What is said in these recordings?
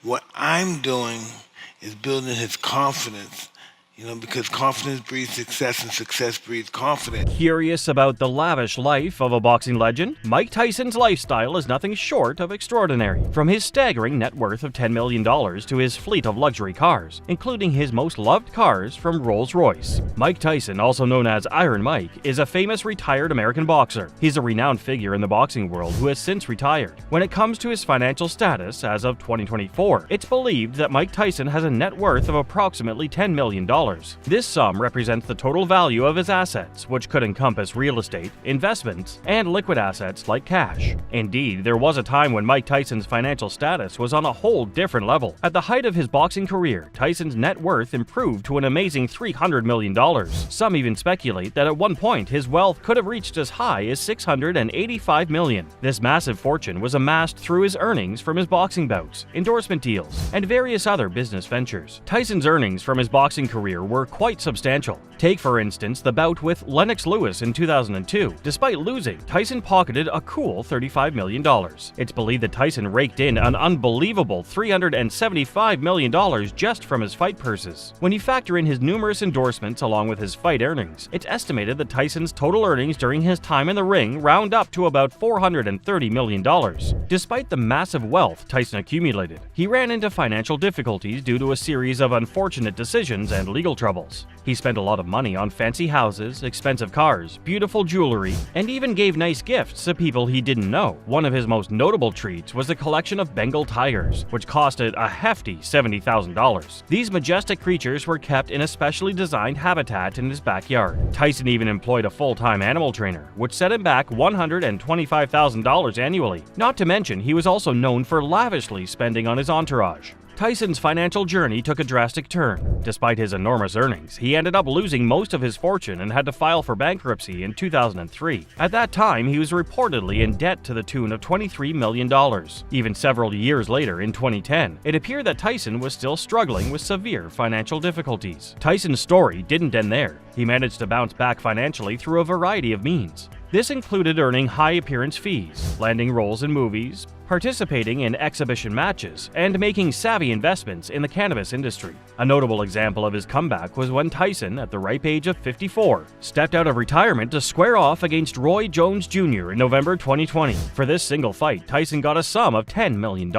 What I'm doing is building his confidence, because confidence breeds success and success breeds confidence. Curious about the lavish life of a boxing legend? Mike Tyson's lifestyle is nothing short of extraordinary. From his staggering net worth of $10 million to his fleet of luxury cars, including his most loved cars from Rolls-Royce. Mike Tyson, also known as Iron Mike, is a famous retired American boxer. He's a renowned figure in the boxing world who has since retired. When it comes to his financial status as of 2024, it's believed that Mike Tyson has a net worth of approximately $10 million. This sum represents the total value of his assets, which could encompass real estate, investments, and liquid assets like cash. Indeed, there was a time when Mike Tyson's financial status was on a whole different level. At the height of his boxing career, Tyson's net worth improved to an amazing $300 million. Some even speculate that at one point his wealth could have reached as high as $685 million. This massive fortune was amassed through his earnings from his boxing bouts, endorsement deals, and various other business ventures. Tyson's earnings from his boxing career were quite substantial. Take, for instance, the bout with Lennox Lewis in 2002. Despite losing, Tyson pocketed a cool $35 million. It's believed that Tyson raked in an unbelievable $375 million just from his fight purses. When you factor in his numerous endorsements along with his fight earnings, it's estimated that Tyson's total earnings during his time in the ring round up to about $430 million. Despite the massive wealth Tyson accumulated, he ran into financial difficulties due to a series of unfortunate decisions and legal troubles. He spent a lot of money on fancy houses, expensive cars, beautiful jewelry, and even gave nice gifts to people he didn't know. One of his most notable treats was a collection of Bengal tigers, which costed a hefty $70,000. These majestic creatures were kept in a specially designed habitat in his backyard. Tyson even employed a full-time animal trainer, which set him back $125,000 annually. Not to mention, he was also known for lavishly spending on his entourage. Tyson's financial journey took a drastic turn. Despite his enormous earnings, he ended up losing most of his fortune and had to file for bankruptcy in 2003. At that time, he was reportedly in debt to the tune of $23 million. Even several years later, in 2010, it appeared that Tyson was still struggling with severe financial difficulties. Tyson's story didn't end there. He managed to bounce back financially through a variety of means. This included earning high appearance fees, landing roles in movies, participating in exhibition matches, and making savvy investments in the cannabis industry. A notable example of his comeback was when Tyson, at the ripe age of 54, stepped out of retirement to square off against Roy Jones Jr. in November 2020. For this single fight, Tyson got a sum of $10 million.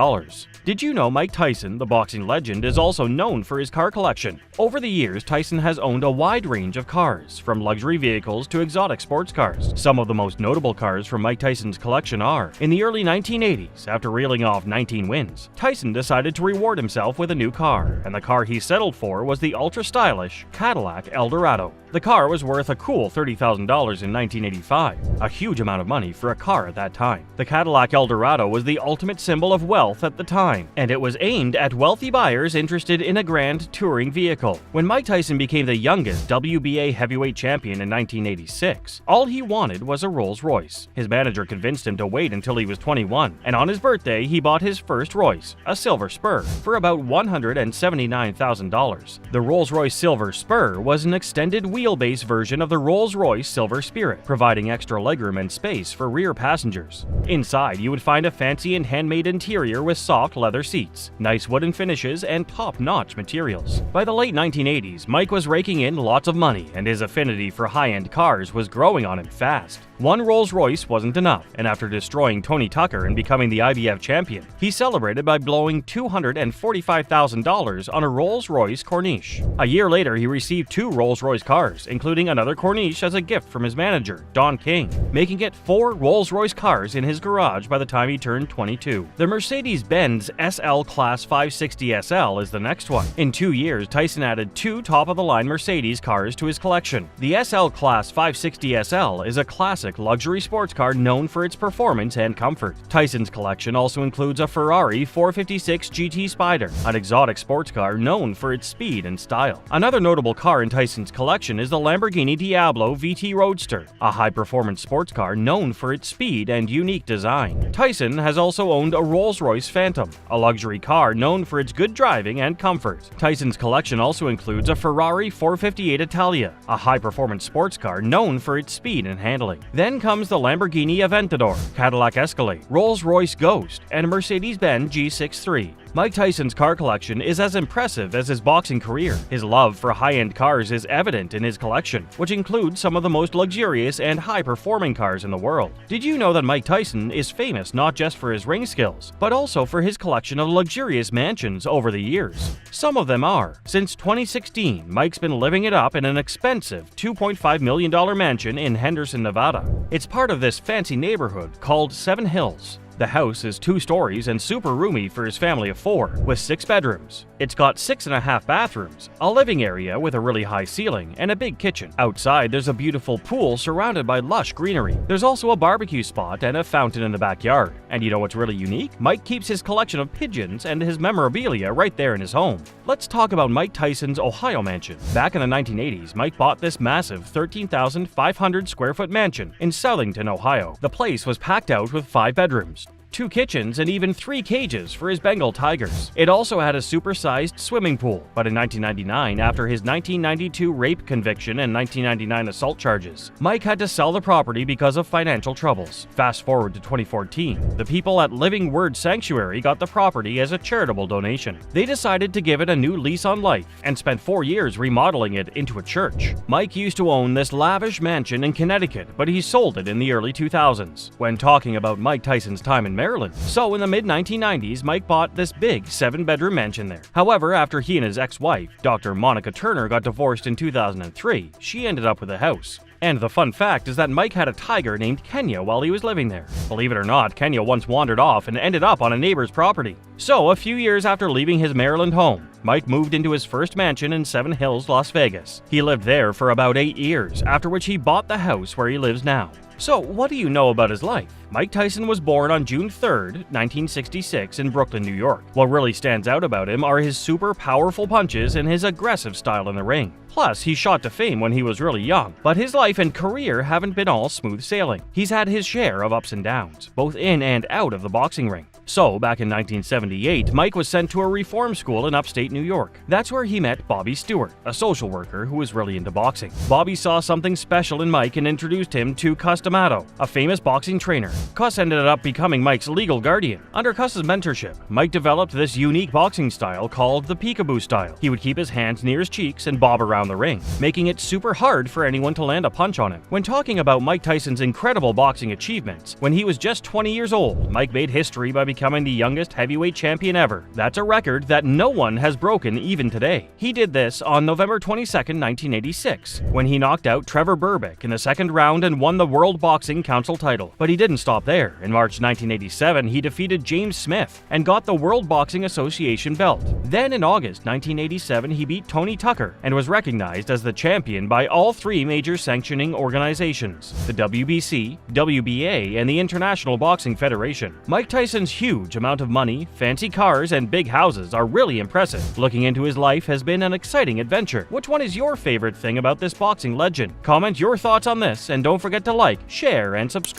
Did you know Mike Tyson, the boxing legend, is also known for his car collection? Over the years, Tyson has owned a wide range of cars, from luxury vehicles to exotic sports cars. Some of the most notable cars from Mike Tyson's collection are: in the early 1980s, after reeling off 19 wins, Tyson decided to reward himself with a new car, and the car he settled for was the ultra-stylish Cadillac Eldorado. The car was worth a cool $30,000 in 1985, a huge amount of money for a car at that time. The Cadillac Eldorado was the ultimate symbol of wealth at the time, and it was aimed at wealthy buyers interested in a grand touring vehicle. When Mike Tyson became the youngest WBA heavyweight champion in 1986, all he wanted was a Rolls-Royce. His manager convinced him to wait until he was 21, and on his birthday he bought his first Royce, a Silver Spur, for about $179,000. The Rolls-Royce Silver Spur was an extended wheelbase version of the Rolls-Royce Silver Spirit, providing extra legroom and space for rear passengers. Inside, you would find a fancy and handmade interior with soft leather seats, nice wooden finishes, and top-notch materials. By the late 1980s, Mike was raking in lots of money, and his affinity for high-end cars was growing on him fast. One Rolls-Royce wasn't enough, and after destroying Tony Tucker and becoming the IBF champion, he celebrated by blowing $245,000 on a Rolls-Royce Corniche. A year later, he received two Rolls-Royce cars, including another Corniche as a gift from his manager, Don King, making it 4 Rolls-Royce cars in his garage by the time he turned 22. The Mercedes-Benz SL Class 560 SL is the next one. In 2 years, Tyson added 2 top-of-the-line Mercedes cars to his collection. The SL Class 560 SL is a classic luxury sports car known for its performance and comfort. Tyson's collection also includes a Ferrari 456 GT Spider, an exotic sports car known for its speed and style. Another notable car in Tyson's collection is the Lamborghini Diablo VT Roadster, a high-performance sports car known for its speed and unique design. Tyson has also owned a Rolls-Royce Phantom, a luxury car known for its good driving and comfort. Tyson's collection also includes a Ferrari 458 Italia, a high-performance sports car known for its speed and handling. Then comes the Lamborghini Aventador, Cadillac Escalade, Rolls-Royce Ghost, and Mercedes-Benz G63. Mike Tyson's car collection is as impressive as his boxing career. His love for high-end cars is evident in his collection, which includes some of the most luxurious and high-performing cars in the world. Did you know that Mike Tyson is famous not just for his ring skills, but also for his collection of luxurious mansions over the years? Some of them are. Since 2016, Mike's been living it up in an expensive $2.5 million mansion in Henderson, Nevada. It's part of this fancy neighborhood called Seven Hills. The house is 2 stories and super roomy for his family of 4, with 6 bedrooms. It's got 6.5 bathrooms, a living area with a really high ceiling, and a big kitchen. Outside, there's a beautiful pool surrounded by lush greenery. There's also a barbecue spot and a fountain in the backyard. And you know what's really unique? Mike keeps his collection of pigeons and his memorabilia right there in his home. Let's talk about Mike Tyson's Ohio mansion. Back in the 1980s, Mike bought this massive 13,500 square foot mansion in Southington, Ohio. The place was packed out with 5 bedrooms, 2 kitchens, and even 3 cages for his Bengal tigers. It also had a supersized swimming pool, but in 1999, after his 1992 rape conviction and 1999 assault charges, Mike had to sell the property because of financial troubles. Fast forward to 2014, the people at Living Word Sanctuary got the property as a charitable donation. They decided to give it a new lease on life and spent 4 years remodeling it into a church. Mike used to own this lavish mansion in Connecticut, but he sold it in the early 2000s. When talking about Mike Tyson's time in Maryland. So in the mid-1990s, Mike bought this big 7-bedroom mansion there. However, after he and his ex-wife, Dr. Monica Turner, got divorced in 2003, she ended up with a house. And the fun fact is that Mike had a tiger named Kenya while he was living there. Believe it or not, Kenya once wandered off and ended up on a neighbor's property. So, a few years after leaving his Maryland home, Mike moved into his first mansion in Seven Hills, Las Vegas. He lived there for about 8 years, after which he bought the house where he lives now. So, what do you know about his life? Mike Tyson was born on June 3, 1966 in Brooklyn, New York. What really stands out about him are his super powerful punches and his aggressive style in the ring. Plus, he shot to fame when he was really young, but his life and career haven't been all smooth sailing. He's had his share of ups and downs, both in and out of the boxing ring. So, back in 1978, Mike was sent to a reform school in upstate New York. That's where he met Bobby Stewart, a social worker who was really into boxing. Bobby saw something special in Mike and introduced him to Cus D'Amato, a famous boxing trainer. Cus ended up becoming Mike's legal guardian. Under Cus's mentorship, Mike developed this unique boxing style called the peekaboo style. He would keep his hands near his cheeks and bob around the ring, making it super hard for anyone to land a punch on him. When talking about Mike Tyson's incredible boxing achievements, when he was just 20 years old, Mike made history by becoming the youngest heavyweight champion ever. That's a record that no one has broken even today. He did this on November 22, 1986, when he knocked out Trevor Berbick in the 2nd round and won the World Boxing Council title. But he didn't stop there. In March 1987, he defeated James Smith and got the World Boxing Association belt. Then in August 1987, he beat Tony Tucker and was recognized as the champion by all 3 major sanctioning organizations, the WBC, WBA, and the International Boxing Federation. Mike Tyson's huge amount of money, fancy cars, and big houses are really impressive. Looking into his life has been an exciting adventure. Which one is your favorite thing about this boxing legend? Comment your thoughts on this, and don't forget to like, share, and subscribe.